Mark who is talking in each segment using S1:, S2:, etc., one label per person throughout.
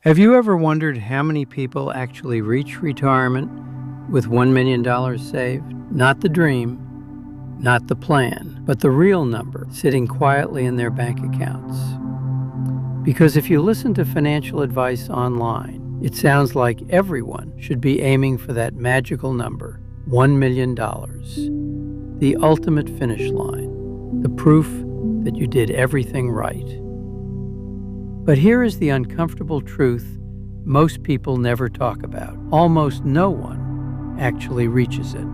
S1: Have you ever wondered how many people actually reach retirement with $1 million saved? Not the dream, not the plan, but the real number sitting quietly in their bank accounts. Because if you listen to financial advice online, it sounds like everyone should be aiming for that magical number, $1 million, the ultimate finish line, the proof that you did everything right. But here is the uncomfortable truth most people never talk about. Almost no one actually reaches it.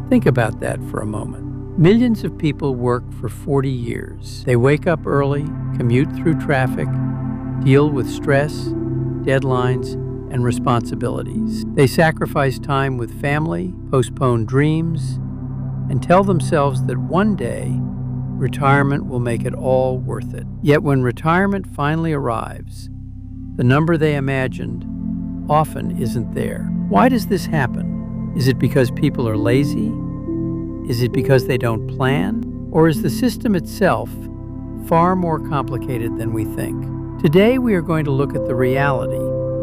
S1: Think about that for a moment. Millions of people work for 40 years. They wake up early, commute through traffic, deal with stress, deadlines, and responsibilities. They sacrifice time with family, postpone dreams, and tell themselves that one day retirement will make it all worth it. Yet when retirement finally arrives, the number they imagined often isn't there. Why does this happen? Is it because people are lazy? Is it because they don't plan? Or is the system itself far more complicated than we think? Today we are going to look at the reality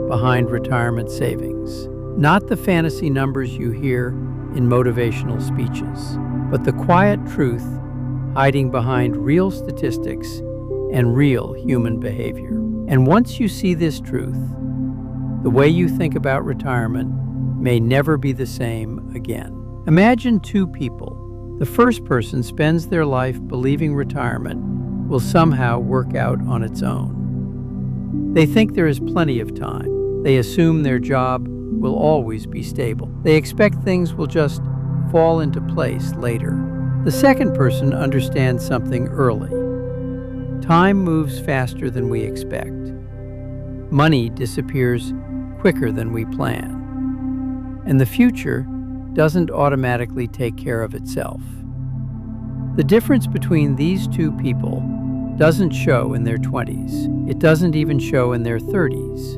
S1: behind retirement savings. Not the fantasy numbers you hear in motivational speeches, but the quiet truth hiding behind real statistics and real human behavior. And once you see this truth, the way you think about retirement may never be the same again. Imagine two people. The first person spends their life believing retirement will somehow work out on its own. They think there is plenty of time. They assume their job will always be stable. They expect things will just fall into place later. The second person understands something early. Time moves faster than we expect. Money disappears quicker than we plan. And the future doesn't automatically take care of itself. The difference between these two people doesn't show in their 20s. It doesn't even show in their 30s.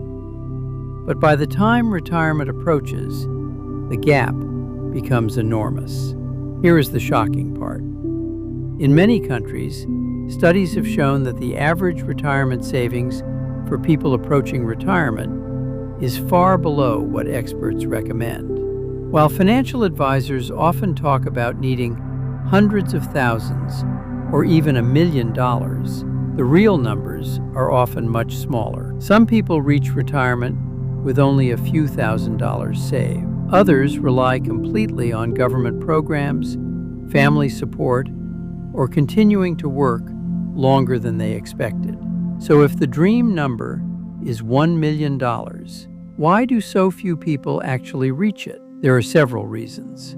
S1: But by the time retirement approaches, the gap becomes enormous. Here is the shocking part. In many countries, studies have shown that the average retirement savings for people approaching retirement is far below what experts recommend. While financial advisors often talk about needing hundreds of thousands or even $1 million, the real numbers are often much smaller. Some people reach retirement with only a few $1,000s saved. Others rely completely on government programs, family support, or continuing to work longer than they expected. So if the dream number is $1 million, why do so few people actually reach it? There are several reasons,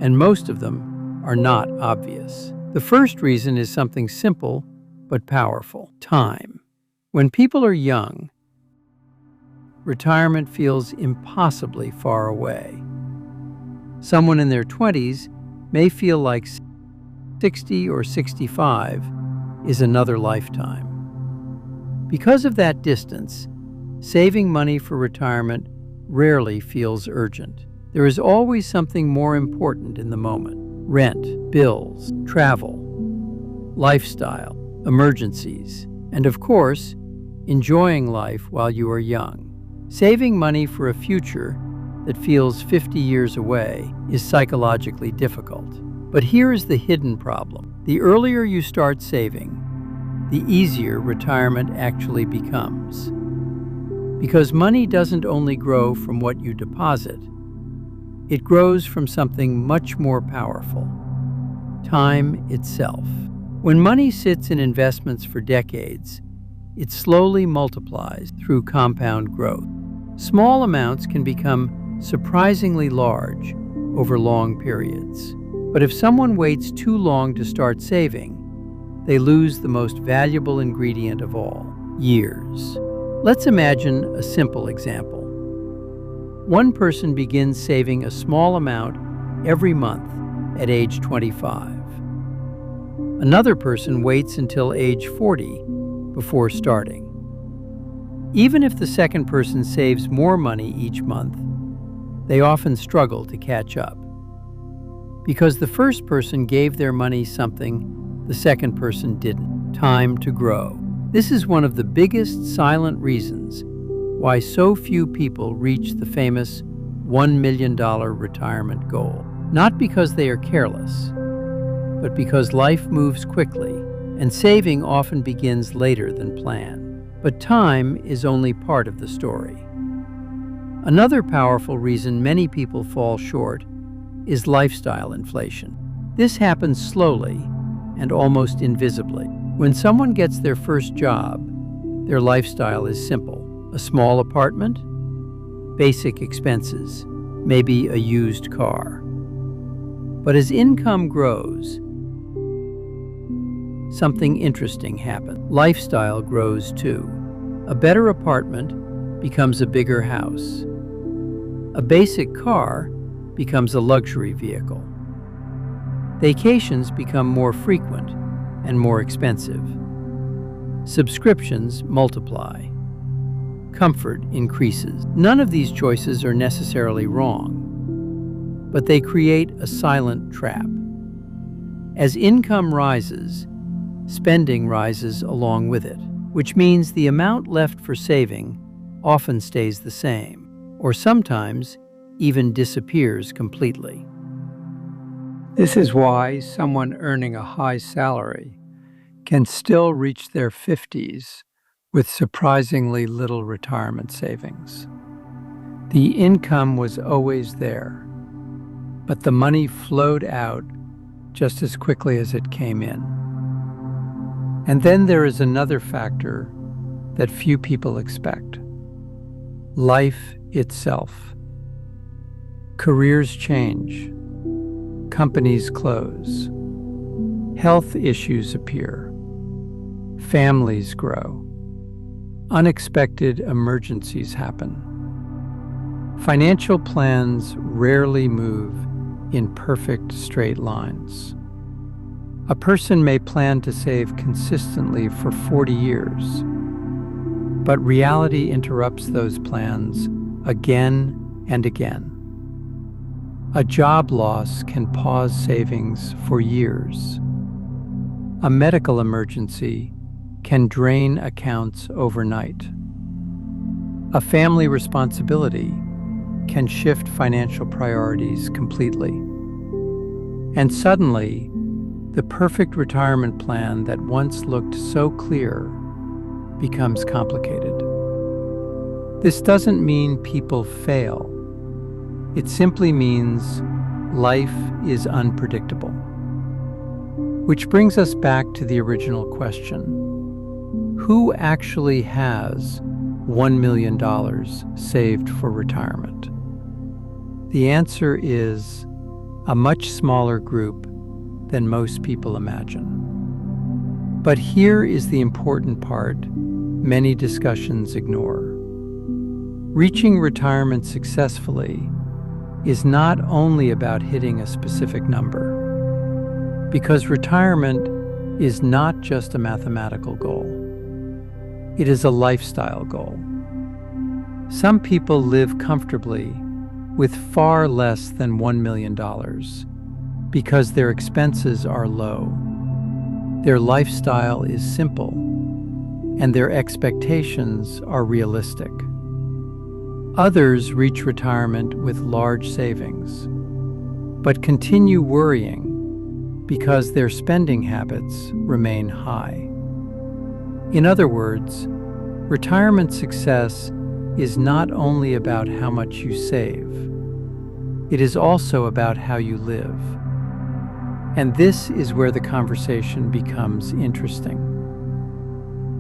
S1: and most of them are not obvious. The first reason is something simple but powerful: time. When people are young, retirement feels impossibly far away. Someone in their 20s may feel like 60 or 65 is another lifetime. Because of that distance, saving money for retirement rarely feels urgent. There is always something more important in the moment: rent, bills, travel, lifestyle, emergencies, and of course, enjoying life while you are young. Saving money for a future that feels 50 years away is psychologically difficult. But here is the hidden problem. The earlier you start saving, the easier retirement actually becomes. Because money doesn't only grow from what you deposit, it grows from something much more powerful: time itself. When money sits in investments for decades, it slowly multiplies through compound growth. Small amounts can become surprisingly large over long periods. But if someone waits too long to start saving, they lose the most valuable ingredient of all: years. Let's imagine a simple example. One person begins saving a small amount every month at age 25. Another person waits until age 40 before starting. Even if the second person saves more money each month, they often struggle to catch up. Because the first person gave their money something the second person didn't: time to grow. This is one of the biggest silent reasons why so few people reach the famous $1 million retirement goal. Not because they are careless, but because life moves quickly and saving often begins later than planned. But time is only part of the story. Another powerful reason many people fall short is lifestyle inflation. This happens slowly and almost invisibly. When someone gets their first job, their lifestyle is simple: a small apartment, basic expenses, maybe a used car. But as income grows, something interesting happens. Lifestyle grows too. A better apartment becomes a bigger house. A basic car becomes a luxury vehicle. Vacations become more frequent and more expensive. Subscriptions multiply. Comfort increases. None of these choices are necessarily wrong, but they create a silent trap. As income rises, spending rises along with it, which means the amount left for saving often stays the same, or sometimes even disappears completely. This is why someone earning a high salary can still reach their 50s with surprisingly little retirement savings. The income was always there, but the money flowed out just as quickly as it came in. And then there is another factor that few people expect: life itself. Careers change. Companies close. Health issues appear. Families grow. Unexpected emergencies happen. Financial plans rarely move in perfect straight lines. A person may plan to save consistently for 40 years, but reality interrupts those plans again and again. A job loss can pause savings for years. A medical emergency can drain accounts overnight. A family responsibility can shift financial priorities completely. And suddenly, the perfect retirement plan that once looked so clear becomes complicated. This doesn't mean people fail. It simply means life is unpredictable. Which brings us back to the original question: who actually has $1 million saved for retirement? The answer is a much smaller group than most people imagine. But here is the important part many discussions ignore. Reaching retirement successfully is not only about hitting a specific number, because retirement is not just a mathematical goal. It is a lifestyle goal. Some people live comfortably with far less than $1 million because their expenses are low, their lifestyle is simple, and their expectations are realistic. Others reach retirement with large savings, but continue worrying because their spending habits remain high. In other words, retirement success is not only about how much you save, it is also about how you live. And this is where the conversation becomes interesting.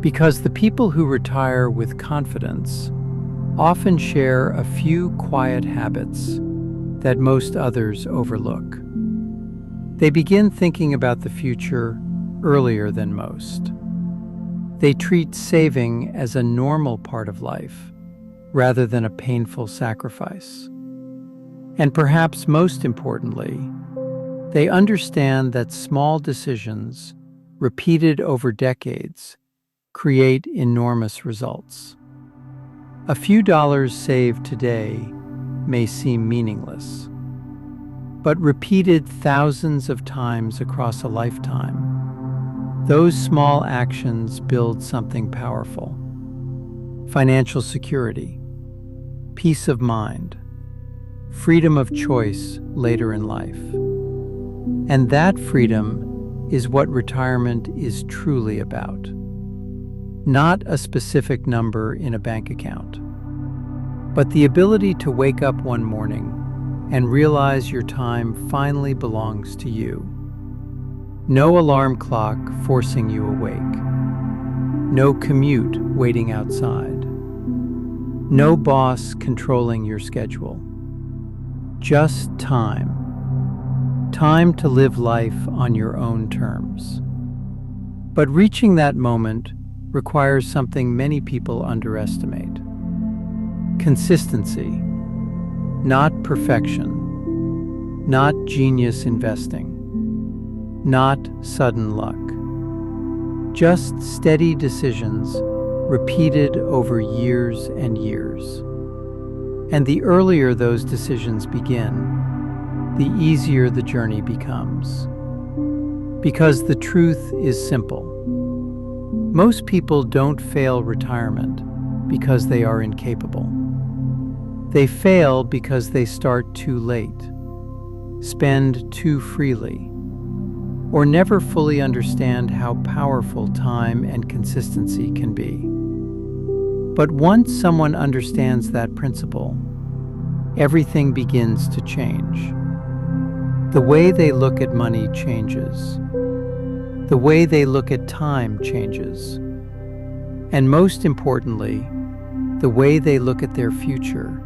S1: Because the people who retire with confidence often share a few quiet habits that most others overlook. They begin thinking about the future earlier than most. They treat saving as a normal part of life rather than a painful sacrifice. And perhaps most importantly, they understand that small decisions, repeated over decades, create enormous results. A few dollars saved today may seem meaningless, but repeated thousands of times across a lifetime, Those small actions build something powerful: financial security, peace of mind, freedom of choice later in life. And that freedom is what retirement is truly about. Not a specific number in a bank account, but the ability to wake up one morning and realize your time finally belongs to you. No alarm clock forcing you awake. No commute waiting outside. No boss controlling your schedule. Just time. Time to live life on your own terms. But reaching that moment requires something many people underestimate: consistency. Not perfection. Not genius investing. Not sudden luck. Just steady decisions repeated over years and years. And the earlier those decisions begin, the easier the journey becomes. Because the truth is simple. Most people don't fail retirement because they are incapable. They fail because they start too late, spend too freely, or never fully understand how powerful time and consistency can be. But once someone understands that principle, everything begins to change. The way they look at money changes. The way they look at time changes. And most importantly, the way they look at their future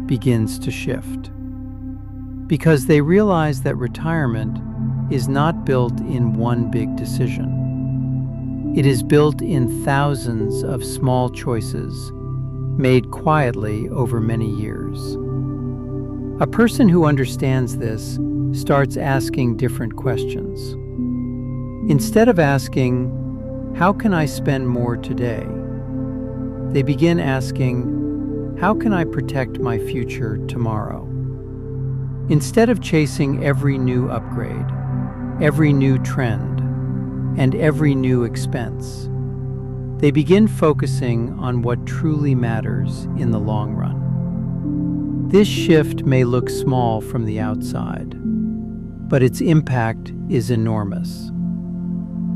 S1: begins to shift. Because they realize that retirement is not built in one big decision. It is built in thousands of small choices made quietly over many years. A person who understands this starts asking different questions. Instead of asking, "How can I spend more today?" they begin asking, "How can I protect my future tomorrow?" Instead of chasing every new upgrade, every new trend, and every new expense, they begin focusing on what truly matters in the long run. This shift may look small from the outside, but its impact is enormous.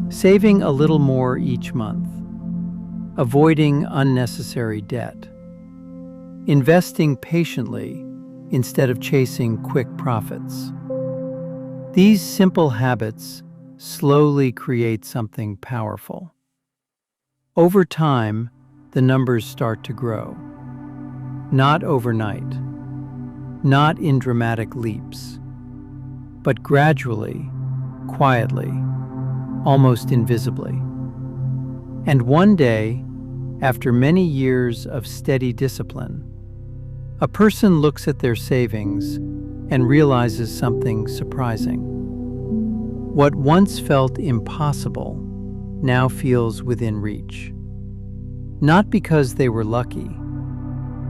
S1: Saving a little more each month, avoiding unnecessary debt, investing patiently instead of chasing quick profits. These simple habits slowly create something powerful. Over time, the numbers start to grow. Not overnight, not in dramatic leaps, but gradually, quietly, almost invisibly. And one day, after many years of steady discipline, a person looks at their savings and realizes something surprising. What once felt impossible now feels within reach. Not because they were lucky,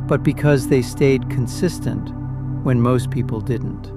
S1: but because they stayed consistent when most people didn't.